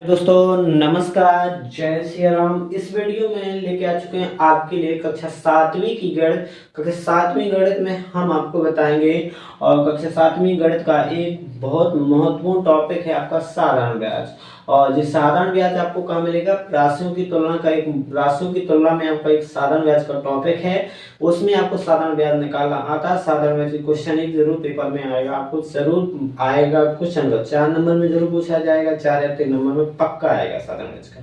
दोस्तों नमस्कार, जय श्री राम। इस वीडियो में लेके आ चुके हैं आपके लिए कक्षा सातवीं की गणित। कक्षा सातवीं गणित में हम आपको बताएंगे और कक्षा सातवीं गणित का एक बहुत महत्वपूर्ण टॉपिक है आपका साधारण ब्याज। और जिस साधारण ब्याज आपको कहाँ मिलेगा? राशियों की तुलना का एक राशियों की तुलना में आपका एक साधारण ब्याज का टॉपिक है। उसमें आपको साधारण ब्याज निकालना आता है। साधारण ब्याज की क्वेश्चन एक जरूर पेपर में आएगा, आपको जरूर आएगा क्वेश्चन का 4 नंबर में जरूर पूछा जाएगा, 4 या 3 नंबर में पक्का आएगा साधारण ब्याज का।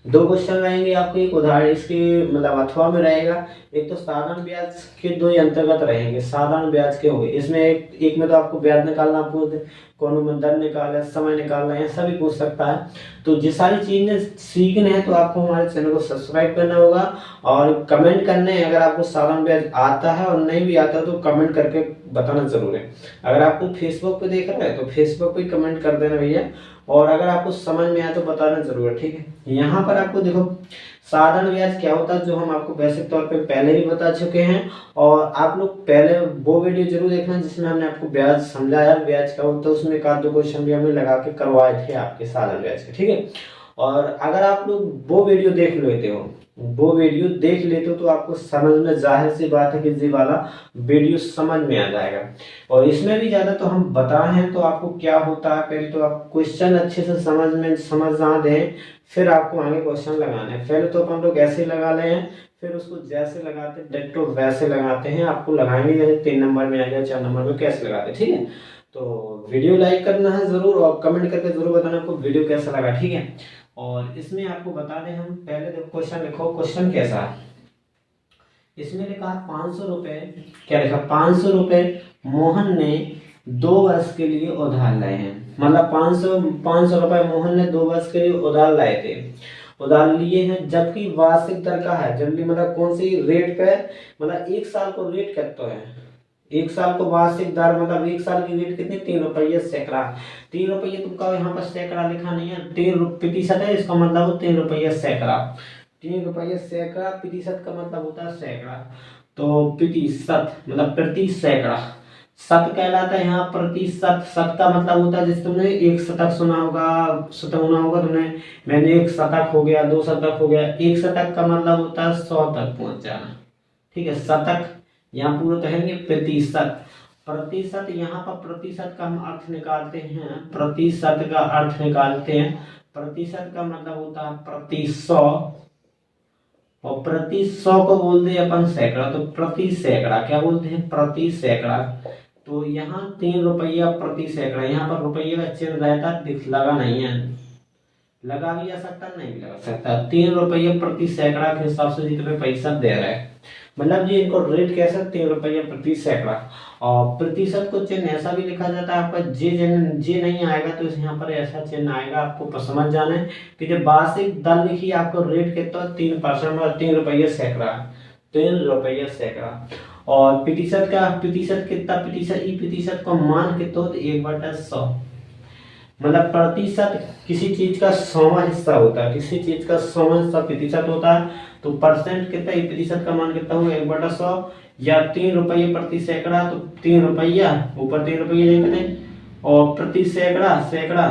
2 क्वेश्चन रहेंगे आपको, एक उदाहरण इसके मतलब अथवा में रहेगा। एक तो साधारण ब्याज के 2 ही अंतर्गत रहेंगे। साधारण ब्याज के होंगे इसमें एक में तो आपको ब्याज निकालना पूछ कौन में दर निकालना, समय निकालना है, सभी पूछ सकता है। तो ये सारी चीजें सीखने हैं तो आपको हमारे चैनल को सब्सक्राइब करना होगा और कमेंट करने हैं। अगर आपको साधारण ब्याज आता है और नहीं भी आता तो कमेंट करके बताना जरूर है। अगर आपको फेसबुक पे देख रहे हैं तो फेसबुक पे कमेंट कर देना भैया, और अगर आपको समझ में आया तो बताना जरूर है, ठीक है। यहाँ पर आपको देखो साधारण ब्याज क्या होता है, जो हम आपको बेसिक तौर पे पहले ही बता चुके हैं। और आप लोग पहले वो वीडियो जरूर देखना जिसमें हमने आपको ब्याज समझाया, ब्याज क्या होता है। उसमें एक आध 2 क्वेश्चन भी हमने लगा के करवाए थे आपके साधारण ब्याज के, ठीक है। और अगर आप लोग वो वीडियो देख लेते हो तो आपको समझ में, जाहिर सी बात है कि ये वाला वीडियो समझ में आ जाएगा। और इसमें भी ज्यादा तो हम बताए हैं तो आपको क्या होता है, पहले तो आप क्वेश्चन अच्छे से समझना दें, फिर आपको आगे क्वेश्चन लगाने हैं। पहले तो हम लोग ऐसे लगा रहे हैं, फिर उसको जैसे लगाते हैं डिट्टो वैसे लगाते हैं। आपको लगाएंगे जैसे 3 नंबर में आ गया, 4 नंबर में कैसे लगाते हैं, ठीक है। तो वीडियो लाइक करना है जरूर और कमेंट करके जरूर बताना आपको वीडियो कैसा लगा, ठीक है। और इसमें आपको बता दें, हम पहले देखो क्वेश्चन लिखो, क्वेश्चन कैसा है। इसमें लिखा 500 रुपए, क्या लिखा? 500 रुपए मोहन ने 2 वर्ष के लिए उधार लाए हैं। मतलब 500 रुपए मोहन ने 2 वर्ष के लिए उधार लाए थे, उधार लिए हैं। जबकि वार्षिक दर का है जल्दी, मतलब कौन सी रेट पे, मतलब 1 साल को रेट कितना है, 1 साल को वार्षिक दर, मतलब 1 साल की रेट कितनी? 3 रुपये सैकड़ा। 3 रुपये तुमका यहाँ पर सैकड़ा लिखा नहीं है, 3 प्रतिशत है, इसका मतलब 3 रुपये सैकड़ा। 3 रुपये सैकड़ा, प्रतिशत का मतलब होता है सैकड़ा। तो प्रतिशत मतलब प्रति सैकड़ा, शत कहलाता है यहाँ प्रतिशत। शत का मतलब होता है, जैसे तुमने 1 शतक सुना होगा तुमने, मैंने 1 शतक हो गया, 2 शतक हो गया। 1 शतक का मतलब होता है 100 तक पहुंच जाना, ठीक है। शतक यहाँ पूरा कहेंगे प्रतिशत। प्रतिशत यहाँ पर प्रतिशत का हम अर्थ निकालते हैं, प्रतिशत का अर्थ निकालते हैं। प्रतिशत का मतलब होता है प्रति 100, और प्रति 100 को बोलते हैं अपन सैकड़ा। तो प्रति सैकड़ा क्या बोलते हैं? प्रति सैकड़ा। तो यहाँ 3 रुपया प्रति सैकड़ा, यहाँ पर रुपये का चिन्ह रहता लगा नहीं है, लगा भी जा सकता नहीं भी लगा सकता। 3 रुपये प्रति सैकड़ा के हिसाब से जितने पैसा दे रहे हैं, मतलब जी इनको रेट कैसे? 3 रुपये प्रति सैकड़ा। और प्रतिशत को चिन्ह ऐसा भी लिखा जाता है आपका जे नहीं आएगा तो यहाँ पर ऐसा चिन्ह आएगा। आपको समझ जाना है कि जब वार्षिक दर लिखी आपको रेट कितना? 3% और 3 रुपये सैकड़ा, 3 रुपये सैकड़ा। और प्रतिशत का प्रतिशत कितना? प्रतिशत का मान कितना होता है? 1/100। मतलब प्रतिशत किसी चीज का 100वां हिस्सा होता है, किसी चीज का 100वां हिस्सा प्रतिशत होता है। तो परसेंट कितना? प्रतिशत का मान कितना हुआ? 1/100 या 3 रुपये प्रति सैकड़ा। तो 3 रुपया ऊपर 3 रुपये लिखते हैं, और प्रति सैकड़ा, सैकड़ा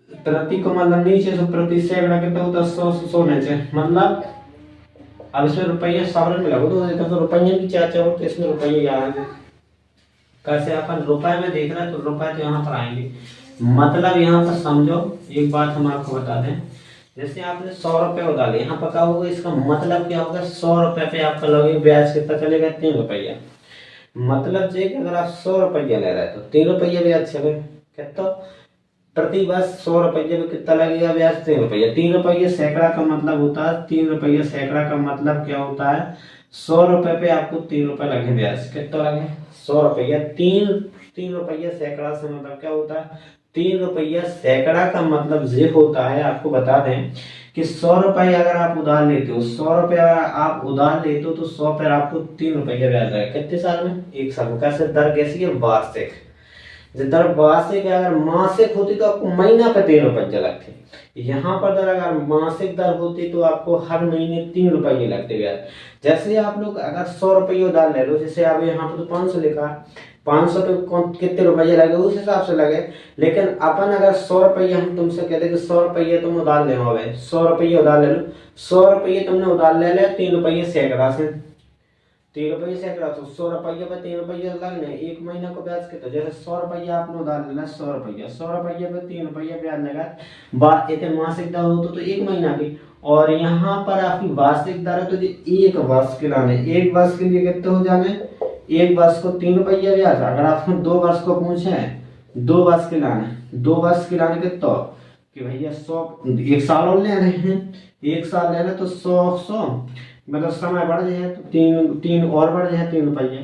प्रति को मतलब नीचे, तो प्रति सैकड़ा कितना होता है? 100 नीचे। मतलब अब इसमें रुपये सवरण में लगो तो रुपये की चाचा हो, तो इसमें रुपये आएंगे। कैसे अपन रुपए में देख रहे हैं तो रुपए तो यहाँ पर आएंगे। मतलब यहाँ पर समझो, एक बात हम आपको बता दें, जैसे आपने 100 रुपए उधार लिया, यहाँ पर क्या होगा? इसका मतलब क्या होगा? 100 रुपए पे आपका लगेगा ब्याज कितना चलेगा? 3 रुपया। मतलब जे कि अगर आप 100 रुपया ले रहे तो 3 रुपया ब्याज चले, कितना प्रति वर्ष 100 रुपये में कितना लगेगा ब्याज? 3 रुपया। 3 रुपये सैकड़ा का मतलब होता है, 3 रुपये सैकड़ा का मतलब क्या होता है? 100 रुपए पे आपको 3 रुपए लगे ब्याज, कितना लगे? 100 रुपया। 3 रुपया सैकड़ा से मतलब क्या होता है? 3 रुपया सैकड़ा का मतलब ये होता है, आपको बता दें कि 100 रुपये अगर आप उधार लेते हो, 100 रुपया आप उधार लेते हो तो 100 पर आपको 3 रुपया ब्याज आएगा। कितने साल में? 1 साल में। कैसे? दर कैसी है? वार्षिक। दर वार्षिक अगर मासिक होती तो आपको महीना पे 3 रुपये लगते। यहाँ पर दर अगर मासिक दर होती तो आपको हर महीने 3 रुपये लगते ब्याज। जैसे आप लोग अगर 100 रुपये उधार ले लो, जैसे आप यहाँ पर तो 500 लिखा है, 500 पे कितने रुपये लगे उस हिसाब से लगे। लेकिन अपन अगर 100 रुपये हम तुमसे कहते कि 100 रुपये तुम उधार ले हो, 100 रुपये उधार ले लो, 100 रुपये तुमने उधार ले लिया, 3 रुपये सैकड़ा से, 3 रुपये सैकड़ा, तो 100 रुपये पे 3 रुपये लगने, 1 महीना को ब्याज कितना, जैसे 100 रुपये आपने उधार लेना, 100 रुपये, 100 रुपये पे 3 रुपये ब्याज लगा, बात इतने मासिक दर हो तो 1 महीना की। और यहाँ पर आपकी वार्षिक दर है तो 1 वर्ष के लाने, 1 वर्ष के लिए कितने हो जाने, 1 वर्ष को 3 रुपये ब्याज। अगर आपने 2 वर्ष को पूछे, 2 वर्ष के लाने, 2 वर्ष के लाने कितना कि भैया 100, 1 साल और ले रहे हैं, 1 साल ले रहे तो 100 मतलब समय बढ़ जाए तो 3 और बढ़ जाए, 3 रुपये,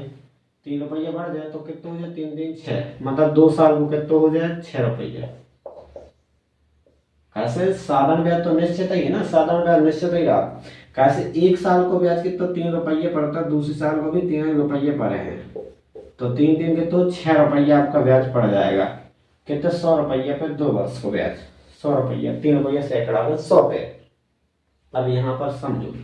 3 रुपये बढ़ जाए तो कितना हो जाए, 3 3 6, मतलब 2 साल को कितना हो जाए, 6 रुपये। कैसे साधारण ब्याज तो निश्चित ही है ना, साधारण ब्याज निश्चित ही रहा। कैसे 1 साल को ब्याज कितना 3 रुपये पड़ता है, दूसरे साल को भी 3 रुपये पड़े हैं, तो 3 3 के तो 6 रुपये आपका ब्याज पड़ जाएगा। कितने 100 रुपये पे 2 वर्ष को ब्याज, 100 रुपये, 3 रुपये सैकड़ा पे 100 पे। अब यहाँ पर समझो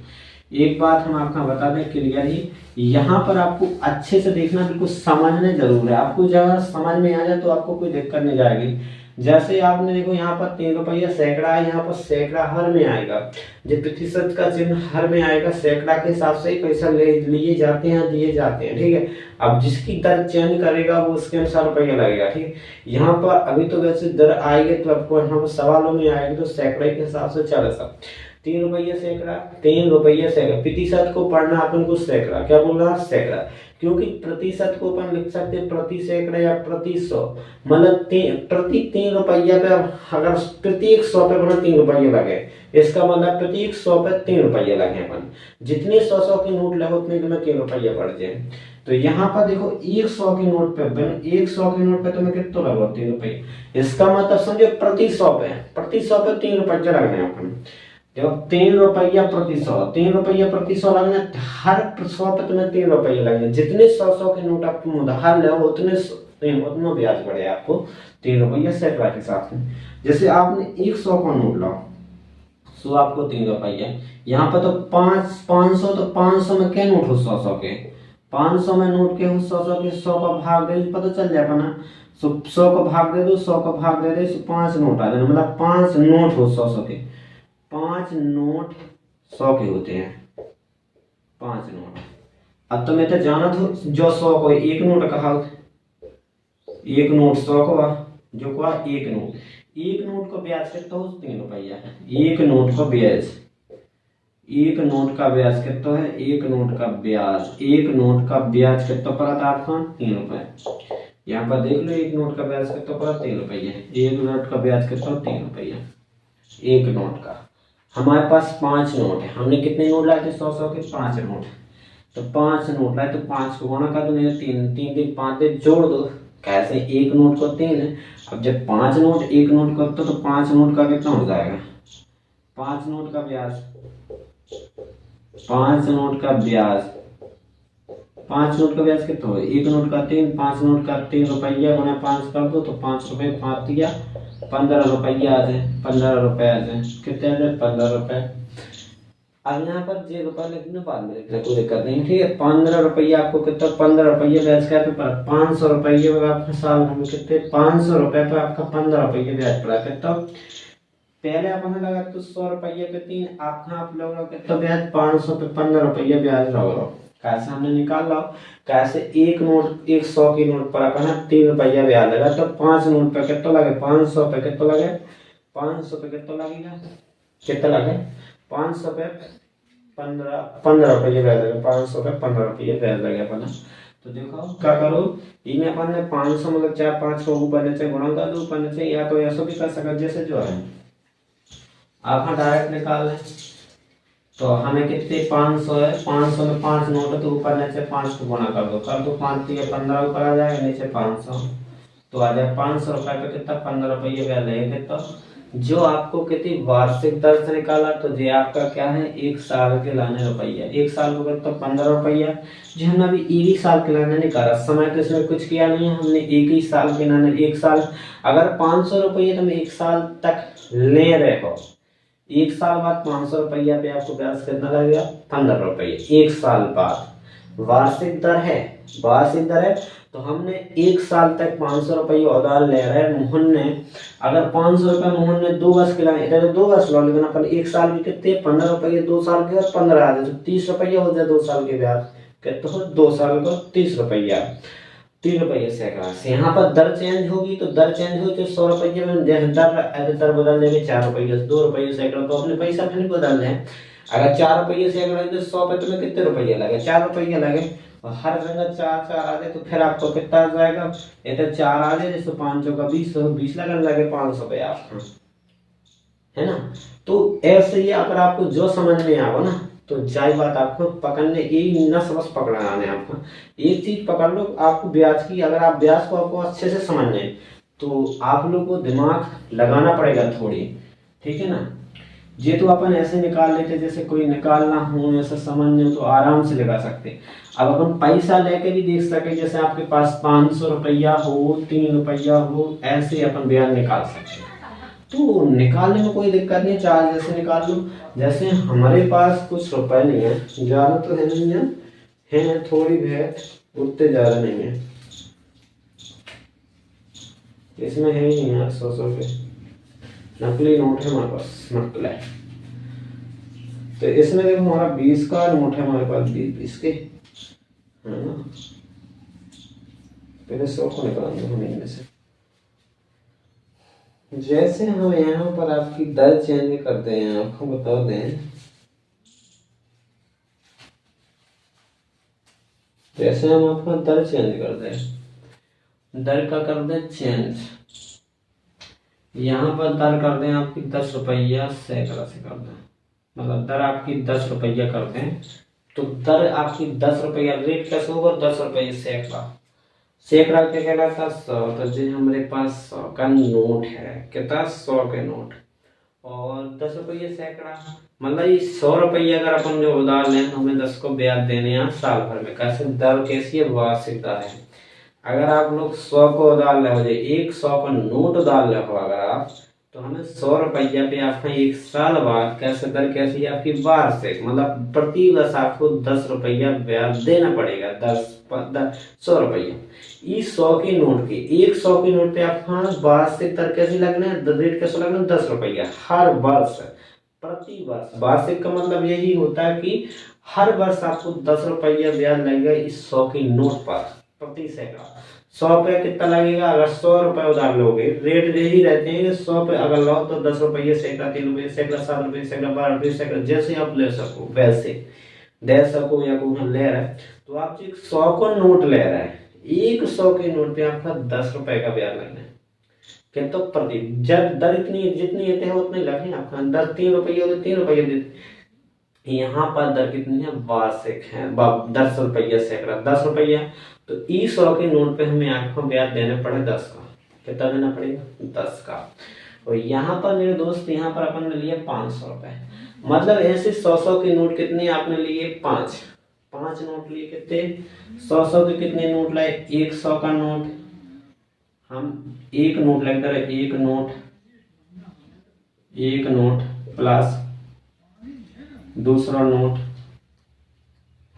एक बात हम आपका बता दें क्लियर ही, यहाँ पर आपको अच्छे से देखना, बिल्कुल समझने जरूर है। आपको जब समझ में आ जाए तो आपको कोई दिक्कत नहीं जाएगी। जैसे आपने देखो यहाँ पर 3 रुपये सैकड़ा है, यहाँ पर सैकड़ा हर में आएगा, जो प्रतिशत का चिन्ह हर में आएगा, सैकड़ा के हिसाब से ही पैसा लिए जाते हैं, दिए जाते हैं, ठीक है। अब जिसकी दर चेंज करेगा वो उसके अनुसार रुपया लगेगा, ठीक है। यहाँ पर अभी तो वैसे दर आएगी तो आपको यहाँ पर सवालों में आएगी तो सैकड़े के हिसाब से चले सब। 3 रुपये सैकड़ा, 3 रुपये सैकड़ा, प्रतिशत को पढ़ना अपन को सैकड़ा, क्या बोल रहा है सैकड़ा, क्योंकि प्रतिशत को अपन लिख सकते हैं प्रति सैकड़ा या प्रति 100, मतलब प्रति 3 रुपये पे अगर प्रत्येक 100 पे अपन 3 रुपये लगे, इसका मतलब प्रत्येक 100 पे 3 रुपये लगे अपन, जितने 100 के नोट लगे उतने में 3 रुपये बढ़ जाए। तो यहाँ पर देखो 100 के नोट पे 100 के नोट पे तुम्हें कितना लगा 3 रुपये, इसका मतलब समझो प्रति 100 पे 3 रुपये लगने अपन। देखो 3 रुपया प्रति 100, 3 रुपया प्रति 100 लगना, हर 100 पे तुम्हें 3 रुपये लगने, जितने 100 के नोट आप उधार ले उतना ब्याज पड़े आपको 3 रुपया सैकड़ा के साथ में। जैसे आपने 100 का नोट लाओ, 100 आपको 3 रुपया, यहाँ पर तो 500 तो 500 में क्या नोट हो 100 के, 500 में नोट के हो 100 के, 100 का भाग दे पता चल जाए अपना, 100 का भाग दे दो, 100 का भाग दे दे, 5 नोट आ जाए, मतलब 5 नोट हो 100 के, 5 नोट 100 के होते हैं, 5 नोट। अब तो मैं तो जाना था जो 100 को 1 नोट कहा, 1 नोट 100 को जो को 1 नोट, 1 नोट को ब्याज कितना हो 3 रुपया, 1 नोट को ब्याज, 1 नोट का ब्याज कितना है, 1 नोट का ब्याज, 1 नोट का ब्याज कितना पड़ा था आपका 3 रुपये। यहाँ पर देख लो 1 नोट का ब्याज कितना पड़ा 3 रुपये, 1 नोट का ब्याज कितना 3 रुपये 1 नोट का। हमारे पास 5 नोट है, हमने कितने नोट लाए थे 100 के 5 नोट, तो 5 नोट लाए तो 5 को गुणा कर दो, नहीं 3 3 3 5 दे जोड़ दो, कैसे 1 नोट को 3 है। अब जब 5 नोट 1 नोट करते तो 5 नोट का कितना हो जाएगा, 5 नोट का ब्याज, 5 नोट का ब्याज, 5 नोट का ब्याज कितना हो, 1 नोट का 3, 5 नोट का 3 रुपया गुना 5 कर दो तो 5 रुपये 5 दिया 15 रुपये आ जाए, 15 रुपये आ जाए, कितने आ जाए 15 रुपये। अब यहाँ पर जे रुपये लिखने बाद में लिखने कोई दिक्कत नहीं, ठीक है। 15 रुपये आपको कितना 15 रुपये ब्याज का पे 500 रुपये आपका साल में कितने 500 रुपये पे आपका 15 रुपये ब्याज पड़ा कितना, पहले अपन लगा तो 100 रुपये पे 3, आप लोग कितना ब्याज 500 पे 15 रुपये ब्याज रहो, कैसे हमने निकाल लो, कैसे 1 नोट 100 की नोट पर अपना 3 रुपया ब्याज लगा, तो 5 नोट पे कितना लगे 500 पे कितना लगे, 500 पे कितना लगेगा, कितना लगे 500 पे 15 रुपये ब्याज लगे, 500 पे 15 रुपये ब्याज लगे अपना। तो देखो क्या करो, इनमें अपन ने 500 मतलब 4 5 को ऊपर नीचे गुणा कर दो, ऊपर नीचे, या तो ऐसा भी कर सकते जैसे जो है आप डायरेक्ट निकाल लें। तो हमें कितने 500 है, 500 में 5 नोट है तो ऊपर नीचे 5 को गुणा कर दो 5 दिए 15 ऊपर आ जाएगा, नीचे 500 तो आ जाए 500 रुपये पे कितना 15 रुपये ब्याज लगेगा। तो जो आपको कितनी वार्षिक दर से निकाला, तो ये आपका क्या है 1 साल के लाने रुपया, 1 साल को कितना 15 रुपया, जो हमने अभी 1 ही साल के लाने निकाला, समय तो इसमें कुछ किया नहीं है, हमने 1 ही साल के लाने, 1 साल अगर 500 रुपये तुम 1 साल तक ले रहे हो, 1 साल बाद 500 रुपया पे आपको ब्याज कितना लगेगा 15 रुपये 1 साल बाद, वार्षिक दर है, वार्षिक दर है। तो हमने 1 साल तक 500 रुपये उधार ले रहे हैं मोहन ने। अगर 500 रुपये मोहन ने 2 वर्ष के लिए, इधर 2 वर्ष लो, लेकिन अपन 1 साल के कितने 15 रुपये, 2 साल के और 15 आ जाए तो 30 रुपये हो जाए 2 साल के ब्याज। कहते हो 2 साल को 30 रुपया, 3 रुपये सैकड़ा से। यहाँ पर दर चेंज होगी, तो दर चेंज हुई तो 100 रुपये में दर बदल देंगे 4 रुपये, 2 रुपये सैकड़ा, तो अपने पैसा फिर बदल दें। अगर 4 रुपये सैकड़ा तो 100 पे तुम्हें कितने रुपये लगे, 4 रुपये लगे। और हर जगह 4 आ जाए तो फिर आपको कितना आ जाएगा, इधर 4 आ जाए जैसे 500 का 20 लगने लगे 500 रुपये आपका, है ना। तो ऐसे ही अगर आपको जो समझ में आओ ना, तो जाई बात आपको पकड़ने यही न सबक पकड़ना है। आपको एक चीज पकड़ लो, आपको ब्याज की, अगर आप ब्याज को आपको अच्छे से समझने तो आप लोग को दिमाग लगाना पड़ेगा थोड़ी, ठीक है ना। ये तो अपन ऐसे निकाल लेते, जैसे कोई निकालना हो ऐसा समझने हो तो आराम से लगा सकते। अब अपन पैसा लेके भी देख सके, जैसे आपके पास 500 रुपया हो, 3 रुपया हो, ऐसे अपन ब्याज निकाल सकते। तो निकालने में कोई दिक्कत नहीं, चार्ज जैसे निकाल लो। जैसे हमारे पास कुछ रुपए नहीं है, ज्यादा तो है नहीं है थोड़ी बहुत, उतने ज्यादा नहीं है, इसमें है ही नहीं यार 100 रुपये, नकली नोट है हमारे पास, नकल है। तो इसमें देखो हमारा 20 का नोट है हमारे पास, 20 के, है ना। पहले 100 को निकाल दो हम इनमें से। जैसे हम यहाँ पर आपकी दर चेंज करते हैं, आपको बता दें, जैसे हम आपका दर चेंज करते हैं, दर का कर दें चेंज, यहाँ पर दर कर दें आपकी 10 रुपया सैकड़ा से कर दें, मतलब दर आपकी 10 रुपया कर दें। तो दर आपकी 10 रुपया, रेट कैसे होगा 10 रुपये सैकड़ा, सैकड़ा क्या कहलाता 100। तो जो हमारे पास 100 का नोट है, कितना 100 के नोट, और 10 रुपये सैकड़ा, मतलब ये 100 रुपये अगर अपन जो उधार लें तो हमें 10 को ब्याज देने हैं साल भर में। कैसे दर कैसी है, वार्षिक दर है। अगर आप लोग 100 को उधार ले हो, 100 का नोट उधार ले हो अगर आप, तो हमें 100 रुपया पे आपका 1 साल बाद कैसे दर कैसी है आपकी वार्षिक, मतलब प्रति वर्ष आपको 10 रुपया ब्याज देना पड़ेगा, 100 रुपया। इस 100 के नोट के, 100 के नोट पे आपका वार्षिक दर कैसी लगना है, रेट कैसे लगना है 10 रुपया हर वर्ष, प्रति वर्ष। वार्षिक का मतलब यही होता है कि हर वर्ष आपको 10 रुपया ब्याज लगेगा इस 100 के नोट पर प्रति सैकड़ा। 100 पे कितना लगेगा, अगर 100 रुपए उधार लोगे, रेट यही रहते हैं कि 100 पे अगर लो तो 10 रुपये सैकड़ा, 3 रुपये सैकड़ा, 7 रुपये सैकड़ा, 12 रुपये सैकड़ा, जैसे आप ले सको वैसे दे सको, या कोई ले रहा है तो आप 100 को नोट ले रहा है, 100 के नोट पे आपका 10 रुपए का ब्याज लगना है। क्या तो प्रति जब दर इतनी जितनी है उतने लगे आपका, दर 3 रुपये हो तो 3 रुपये देते। यहाँ पर दर कितनी है, वार्षिक है, 10 रुपया सैकड़ा, 10 रुपया। तो 100 के नोट पे हमें आपको ब्याज देना पड़े 10 का, कितना देना पड़ेगा 10 का। और यहाँ पर मेरे दोस्त, यहाँ पर अपन ने लिए 500 रुपए, मतलब ऐसे 100 के नोट कितने आपने लिए, 5 नोट लिए, कितने 100 के कितने नोट लाए, 100 का नोट, हम एक नोट लेकर एक नोट प्लस दूसरा नोट,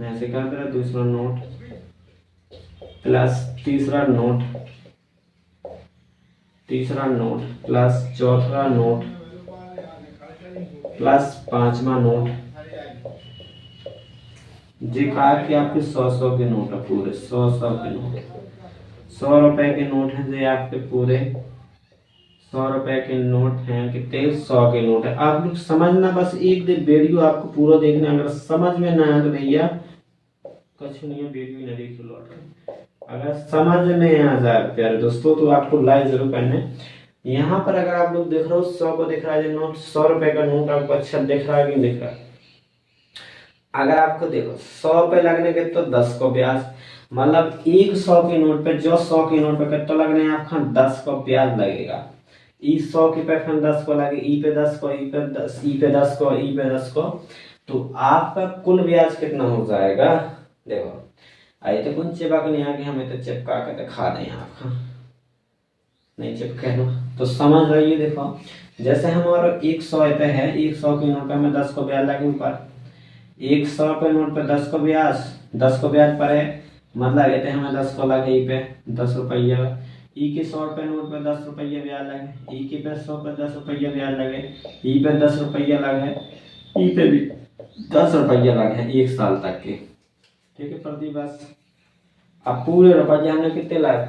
ऐसे कर दे रहा, दूसरा नोट प्लस तीसरा नोट प्लस चौथा नोट प्लस 5वां नोट। जी कहा कि आपके 100 के नोट है पूरे, 100 के नोट, 100 रुपए के नोट है जी आपके पूरे, 100 रुपए के नोट हैं, कितने 100 के नोट है। आप लोग समझना, बस एक वीडियो आपको पूरा देखना, अगर समझ में ना आए तो भैया कुछ नहीं है, वीडियो नहीं देख लो। अगर समझ में आ जाए प्यारे दोस्तों तो आपको लाइक जरूर करना। यहाँ पर अगर आप लोग देख रहे हो 100 को दिख रहा है नोट, 100 रुपए का नोट आपको अच्छा दिख रहा है कि नहीं दिख रहा है। अगर आपको देखो 100 पे लगने के तो 10 को ब्याज, मतलब 100 के नोट पे, जो 100 के नोट पे कितना लगने हैं आपका 10 को ब्याज लगेगा। ई 100 के पे 10 को लगे, ई पे 10 को, ई पे 10, ई पे 10 को, ई पे 10 को, तो आपका कुल ब्याज कितना हो जाएगा। देखो आई तो कौन चिपक नहीं आगे, हमें तो चिपका के दिखा दें आपका, नहीं चिपके तो समझ रही है। देखो जैसे हमारा 100 पे है, 100 के नोट पे हमें 10 को ब्याज लगे ऊपर, 100 पे नोट पे 10 को ब्याज, 10 को ब्याज पर है, मतलब कहते हैं हमें 10 को लगे ई पे 10 रुपया, ई के 100 रुपये नोट पे 10 रुपया ब्याज लगे, ई के पे 100 पे 10 रुपया ब्याज लगे, ई पे 10 रुपया लगे, ई पे भी 10 रुपया लगे 1 साल तक के। ठीक है प्रति वर्ष। अब पूरे रुपया हमने कितने लाए,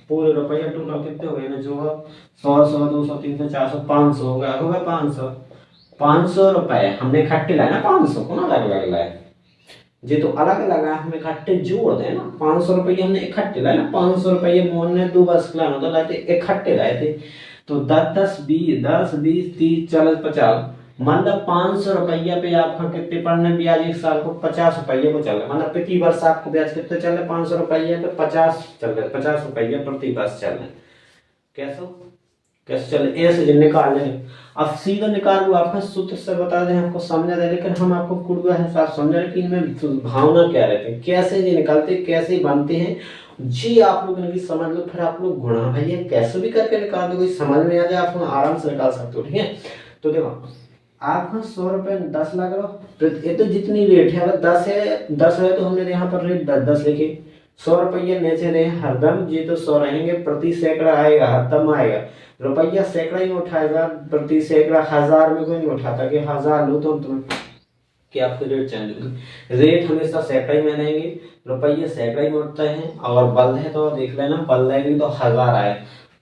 पूरे रुपया टोटल कितने हो गए ना, जो 100 100 200 300 400 500 हो गया 500 रुपए हमने इकट्ठे लाए ना, 500 को ना अलग अलग लाए, ये तो अलग अलग है, हमें इकट्ठे जोड़ दे ना। 500 रुपये हमने इकट्ठे लाए ना, 500 रुपये मोहन ने 2 वर्ष के लाए तो लाए थे, इकट्ठे लाए थे। तो 10 20 30 40 50, मतलब 500 रुपया पे आपका कितने पड़ने ब्याज, 1 साल को 50 रुपये को चल रहा है, मतलब प्रति वर्ष आपको ब्याज कितने चल रहे, 500 रुपये पे 50 चल रहे, 50 रुपया प्रति वर्ष चल रहे। कैसे चले, ऐसे निकाल लें। अब सीधा निकाल लो, आपका सूत्र से बता दें, आपको समझा दे, लेकिन हम आपको कुड़वा हिसाब समझा रहे कि इनमें भावना क्या रहती है, कैसे ये निकालते, कैसे बनते हैं, जी आप लोग इनकी समझ लो, फिर आप लोग गुणा भैया कैसे भी करके निकाल दो, कोई समझ में आ जाए आप आराम से निकाल सकते हो। ठीक है, तो देखो आपका 100 रुपये 10 लाख लो, ये तो जितनी रेट है, अगर 10 है तो हमने यहाँ पर रेट 10 लिखी, 100 रुपये नीचे रहे हरदम, जी तो 100 रहेंगे, प्रति सैकड़ा आएगा, हरदम आएगा, रुपया सैकड़ा ही उठाएगा, प्रति सैकड़ा 1000 में कोई नहीं उठाता कि 1000 लो तो तुम्हें कि आपके रेट चेंज होगी, रेट हमेशा सैकड़ा ही में रहेंगे, रुपये सैकड़ा ही में उठते हैं, और बल है तो देख लेना, बल रहेगी तो 1000 आए,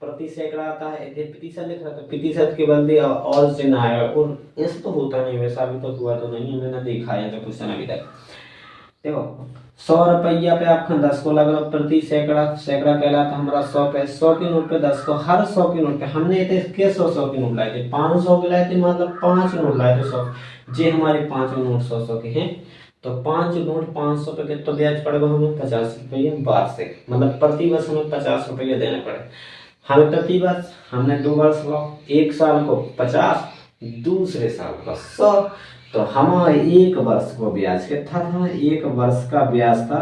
प्रति सैकड़ा आता है, प्रतिशत लिख रहा था, प्रतिशत के बदले और चिन्ह आएगा, और ऐसा तो होता नहीं, वैसा अभी तक हुआ तो नहीं, मैंने देखा है तो क्वेश्चन अभी तक। देखो 100 रुपया पे आपका 10 को लग रहा, प्रति सैकड़ा, सैकड़ा कहलाता हमारा 100 पे, 100 के नोट पे 10 को, हर 100 के नोट पे हमने थे के 100 के नोट लाए थे, 500 के लाए थे, मतलब 5 नोट लाए थे 100, जे हमारे 5 नोट 100 के हैं, तो 5 नोट 500 पे कितना ब्याज पड़ेगा हमें, 50 रुपये वार्षिक, मतलब प्रति वर्ष हमें 50 रुपये देने पड़े हमें प्रति वर्ष। हमने 2 वर्ष लो, 1 साल को 50, दूसरे साल को 100, तो हमारे 1 वर्ष को ब्याज कितना था, 1 वर्ष का ब्याज था,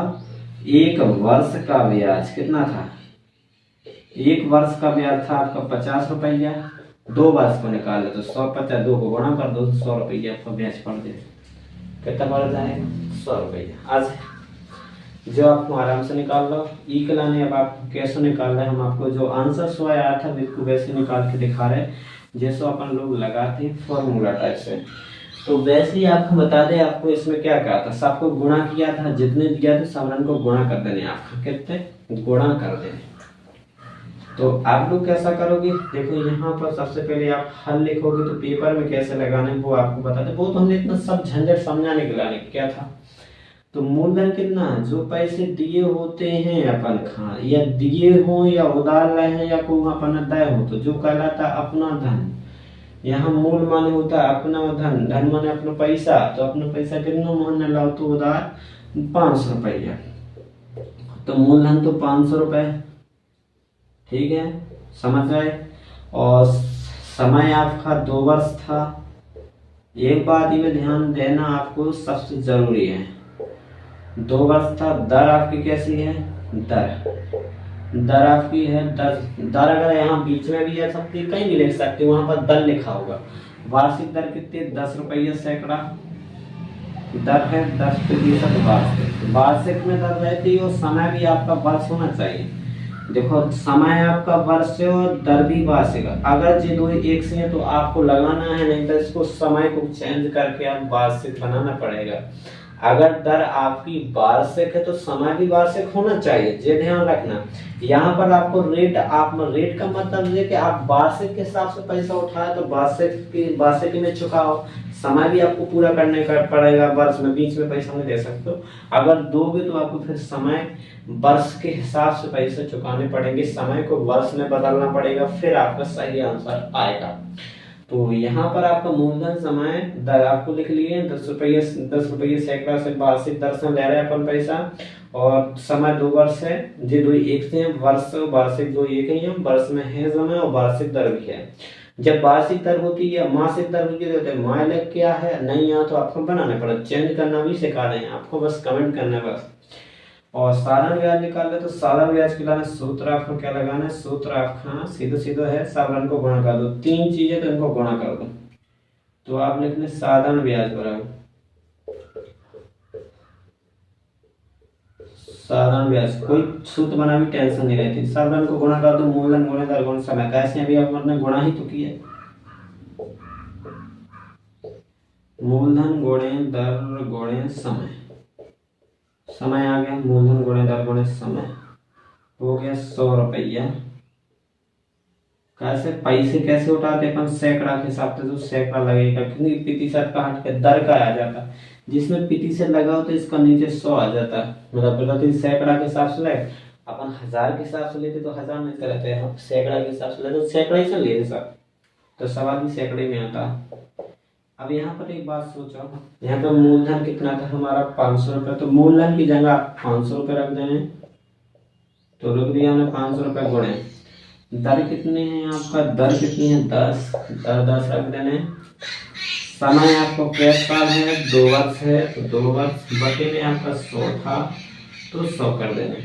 1 वर्ष का ब्याज कितना था, 1 वर्ष का ब्याज था आपका 50 रुपया, 2 वर्ष को निकाल लो तो 150, 2 को गुणा कर दो, 100 रुपया आपका ब्याज पड़ जाए, कितना पड़ जाएगा 100 रुपया। आज जो आपको आराम से निकाल लो, ई के लाने अब आपको कैसे निकाल रहे हैं, हम आपको जो आंसर सो आया था बिल्कुल वैसे निकाल के दिखा रहे हैं, जैसे अपन लोग लगाते हैं फॉर्मूला टाइप से। तो वैसे ही आपको बता दें, आपको इसमें क्या क्या था, सबको गुणा किया था, जितने दिया था सब रन को गुणा कर देने, आपको कितने गुणा कर देने। तो आप लोग कैसा करोगे, देखो यहाँ पर सबसे पहले आप हल लिखोगे, तो पेपर में कैसे लगाने वो आपको बता दें, वो तो हमने इतना सब झंझट समझाने के लाने क्या था। तो मूलधन कितना है, जो पैसे दिए होते हैं अपन खा, या दिए हो या उधार रहे हैं या कोई अपन दे हो, तो जो कहलाता अपना धन, यहाँ मूल माने होता है अपना धन, धन माने अपना पैसा, तो अपना पैसा कितना माने लाओ, तो उधार 500 रुपया, तो मूलधन तो 500 रुपए, ठीक है समझ गए। और समय आपका 2 वर्ष था, एक बात में ध्यान देना आपको सबसे जरूरी है, 2 वर्ष था, दर आपकी कैसी है, दर आपकी है, दर अगर यहाँ बीच में भी है सकती, कहीं भी लिख सकते हो, वहां पर दर लिखा होगा। वार्षिक दर कितनी, 10 रुपये सैकड़ा दर है, 10% वार्षिक, वार्षिक में दर रहती है, और समय भी आपका वर्ष होना चाहिए। देखो समय आपका वर्ष है और दर भी वार्षिक, अगर ये दो एक से है तो आपको लगाना है, नहीं तो इसको समय को चेंज करके आप वार्षिक बनाना पड़ेगा। अगर दर आपकी वार्षिक है तो समय भी वार्षिक होना चाहिए, ये ध्यान रखना। यहाँ पर आपको रेट, आप रेट का मतलब है कि आप वार्षिक के हिसाब से पैसा उठाए तो वार्षिक में चुकाओ, समय भी आपको पूरा करने का पड़ेगा, वर्ष में बीच में पैसा नहीं दे सकते हो। अगर दोगे तो आपको फिर समय वर्ष के हिसाब से पैसे चुकाने पड़ेंगे, समय को वर्ष में बदलना पड़ेगा, फिर आपका सही आंसर आएगा। तो यहाँ पर आपका मूलधन समय दर आपको लिख लिए 10 रुपये सैकड़ा से वार्षिक दर से ले रहे हैं अपन पैसा, और समय 2 वर्ष है, जे 2 एक से हैं, वर्ष वार्षिक 2 एक ही है, वर्ष में है समय और वार्षिक दर भी है। जब वार्षिक दर होती है, मासिक दर होती है, तो माइलक क्या है नहीं है तो आपको बनाना पड़ेगा, चेंज करना भी सिखा रहे हैं आपको, बस कमेंट करना है बस। और साधारण ब्याज निकाल ले तो साधारण ब्याज के लिए सूत्र आपको क्या लगाना है, सूत्र आपका सीधा सीधा है, साधारण को गुणा कर दो, 3 चीजें तो इनको गुणा कर दो, तो आप लिख लें साधारण ब्याज बराबर साधारण ब्याज कोई सूत्र बना भी टेंशन नहीं रहती। साधारण को गुणा कर दो मूलधन गुणे दर गुणे समय, कैसे अभी हमने गुणा ही तो किया। मूलधन गुणे दर गुणे समय, समय आ गया मूलधन गुणे दर गुणे समय हो गया 100 रुपया। कैसे पैसे कैसे उठाते अपन सैकड़ा के हिसाब से, तो सैकड़ा लगेगा क्योंकि प्रतिशत का हट के दर का आ जाता, जिसमें प्रतिशत लगा हो तो इसका नीचे 100 आ जाता, मतलब प्रति सैकड़ा के हिसाब से लगे। अपन 1000 के हिसाब से लेते तो 1000 नहीं रहते, हम सैकड़ा के हिसाब से लेते तो सैकड़ा ही से लेते सब, तो सवाल भी सैकड़े में आता। अब यहाँ पर एक बात सोचो, यहाँ पर मूलधन कितना था हमारा 500 रुपये, तो मूलधन की जगह आप 500 रुपये रख देने, तो रुक दिया हमने 500 रुपये गुणे दर कितने हैं आपका, दर कितनी है 10, दर 10 रख देने। समय आपको कैश साल है 2 वर्ष है, तो 2 वर्ष बटे में आपका 100 था तो 100 कर देने।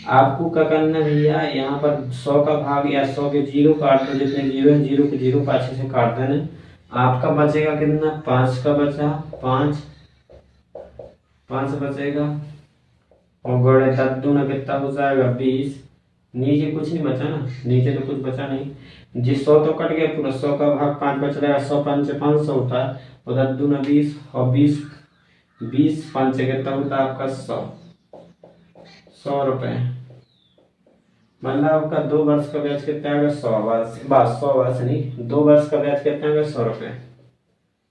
आपको क्या करना भैया, यहाँ पर 100 का भाग या 100 के जीरो काट दो, जितने जीरो है जीरो के जीरो को अच्छे से काट देने। आपका बचेगा कितना, 5 का बचा, 5 बचेगा और गड़े तब दूना कितना हो जाएगा 20, नीचे कुछ नहीं बचा ना, नीचे तो कुछ बचा नहीं, जिस 100 तो कट गया पूरा, 100 का भाग 5 बच रहा है, 100 5 से 500 होता है, उधर दूना 20 और 20 5 से कितना होता है आपका 100 रुपए, मतलब आपका 2 वर्ष का ब्याज कितना आएगा 100 वर्ष, बस 100 वर्ष नहीं 2 वर्ष का ब्याज कितना आएगा 100 रुपए।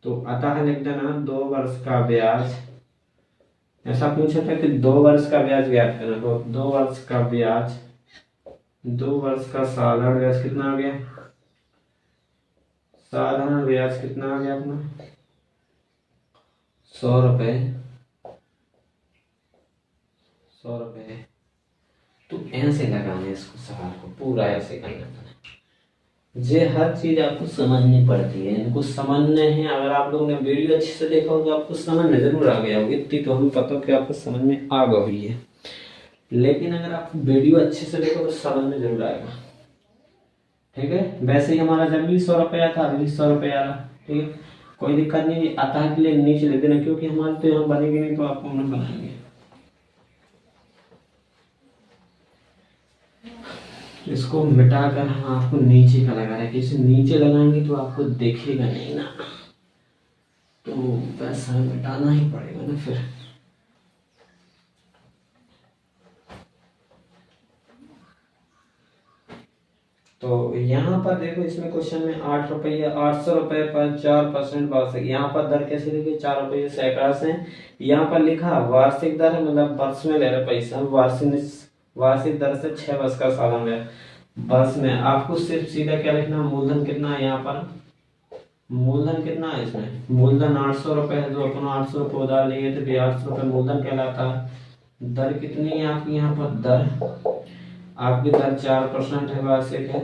तो अतः लिख देना 2 वर्ष का ब्याज, ऐसा पूछा था कि 2 वर्ष का ब्याज ज्ञात करना, तो 2 वर्ष का ब्याज, 2 वर्ष का साधारण ब्याज कितना आ गया, साधारण ब्याज कितना आ गया अपना 100 रुपए, 100 रुपए। तो ऐसे लगाने इसको सवाल को पूरा ऐसे करना है, जे हर चीज आपको समझनी पड़ती है, इनको समझने हैं। अगर आप लोगों ने वीडियो अच्छे से देखा हो तो आपको समझ में जरूर आ गया होगा, इतनी तो हमें पता कि आपको समझ में आ गई है, लेकिन अगर आप वीडियो अच्छे से देखो तो समझ में जरूर आएगा। ठीक है, वैसे ही हमारा जब भी 100 रुपया था अभी 100 रुपया आ रहा, ठीक है, कोई दिक्कत नहीं, आता है के लिए नीचे लिख देना, क्योंकि हमारे तो यहाँ बनेगी नहीं तो आपको हम बनाएंगे। इसको मिटाकर हम आपको नीचे का लगा रहे हैं, किसी नीचे लगाएंगे तो आपको देखेगा नहीं ना, तो वैसा मिटाना ही पड़ेगा ना फिर। तो यहाँ पर देखो इसमें क्वेश्चन में 8 रुपया 800 रुपये पर 4% वार्षिक, यहाँ पर दर कैसे लिखी 4 रुपये सैकड़ा से, यहाँ पर लिखा वार्षिक दर मतलब वर्ष में ले रहे पैसा, वार्षिक दर से 6 वर्ष का साधन है वर्ष में। आपको सिर्फ सीधा क्या लिखना, मूलधन कितना है, यहाँ पर मूलधन कितना है, इसमें मूलधन 800 रुपये है, जो अपन 800 रुपये उधार लिए थे, 800 रुपये मूलधन कहलाता है। दर कितनी है आपकी, यहाँ पर दर आपकी दर 4% है वार्षिक है,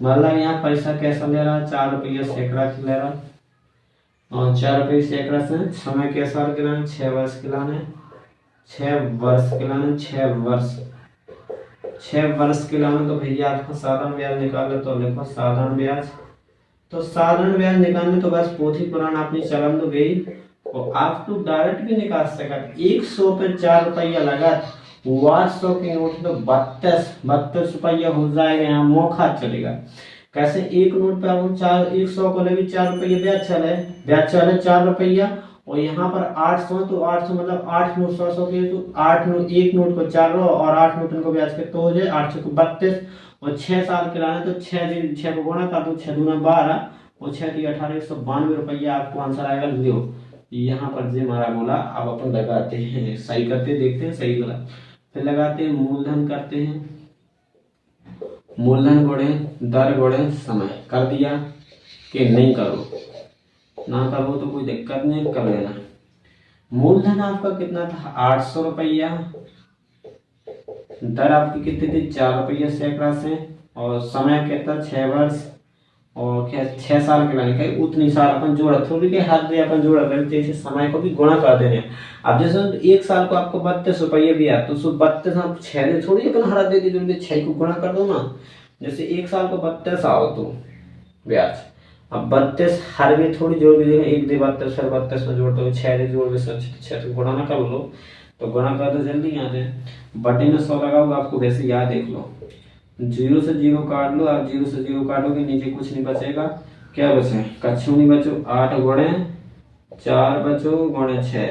मतलब यहाँ पैसा कैसा ले रहा है 4 रुपये सैकड़ा ले रहा, और 4 रुपये सैकड़ा से समय के साल के लाने 6 वर्ष के लाने, 6 वर्ष के लाने, 6 वर्ष के लाने। तो भैया आपको साधारण ब्याज निकाले तो लिखो साधारण ब्याज, तो साधारण ब्याज निकालने तो बस पोथी पुराण अपनी चलन तो गई, और आप तो डायरेक्ट भी निकाल सकते, 100 पे 4 रुपया लगा, 100 के नोट तो 32 रुपया हो जाएगा, यहाँ मौका चलेगा। कैसे एक नोट पे हम 100 को लगे 4 रुपया ब्याज चले 4 रुपया, और यहाँ पर 800 तो 800 मतलब 8 नोट 100 के, तो 8 नोट एक नोट को 4 और 8 नोट को ब्याज कितना हो जाए 800 को 32, और 6 साल के लाने तो 6 को गुणा कर दो, 6 दूना 12 और 6 × 18 192 रुपया आपको आंसर आएगा। लो यहाँ पर जे हमारा बोला, अब अपन लगाते हैं सही करते देखते हैं सही गलत, फिर लगाते हैं मूलधन करते हैं, मूलधन गुणे दर गुणे समय, कर दिया कि नहीं करो, ना करो तो कोई दिक्कत नहीं कर लेना। मूलधन आपका कितना था 800 रुपया, दर आपकी कितनी थी 4 रुपया सैकड़ा से, और समय कितना 6 वर्ष, और क्या 6 साल के लाने का उतनी साल अपन जोड़ा, थोड़ी के हाथ में अपन जोड़ा करते जैसे समय को भी गुणा कर देने। अब जैसे 1 साल को आपको 32 रुपये भी आया, तो 32 आप 6 थोड़ी अपन हरा दे दी, 6 को गुणा कर दो ना, जैसे 1 साल को 32 आओ तो ब्याज, अब 32 हर में थोड़ी जोड़ भी देगा, 1 दे 32 फिर 32 में जोड़ दो, 6 दे जोड़ भी 6 तो गुणा ना कर लो, तो गुणा कर तो जल्दी यहाँ से, बटे में 100 लगाओगे आपको वैसे याद देख लो, 0 से 0 काट लो, आप 0 से 0 काटोगे नीचे कुछ नहीं बचेगा, क्या बचे कच्छू नहीं बचो, 8 गुणे 4 बचो गुणे 6,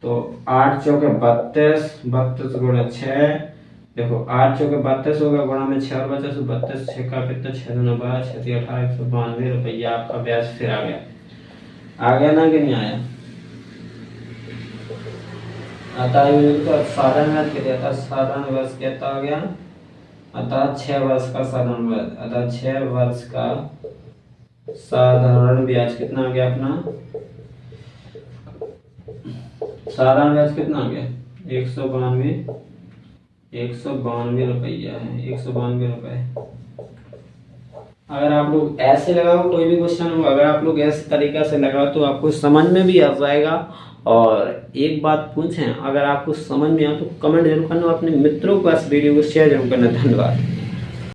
तो 8 चौके 32, 32 गुणे 6, देखो 8 चौके 32 होगा, गुणा में 6 और बचा, तो 32 6 का कितना 6 दूना 12 6 3 18 192 रुपया आपका ब्याज फिर आ गया ना कि नहीं आया? आता है तो साधारण ब्याज कितना आता, साधारण वर्ष कितना आ गया, अतः 6 वर्ष का साधारण ब्याज, अतः 6 वर्ष का साधारण ब्याज कितना आ गया अपना, साधारण ब्याज कितना आ गया 192 रुपया है, 192 रुपए। अगर आप लोग ऐसे लगाओ कोई भी क्वेश्चन हो, अगर आप लोग ऐसे तरीका से लगाओ तो आपको समझ में भी आ जाएगा। और एक बात पूछें, अगर आपको समझ में आए तो कमेंट जरूर करना, अपने मित्रों को इस वीडियो को शेयर जरूर करना। धन्यवाद।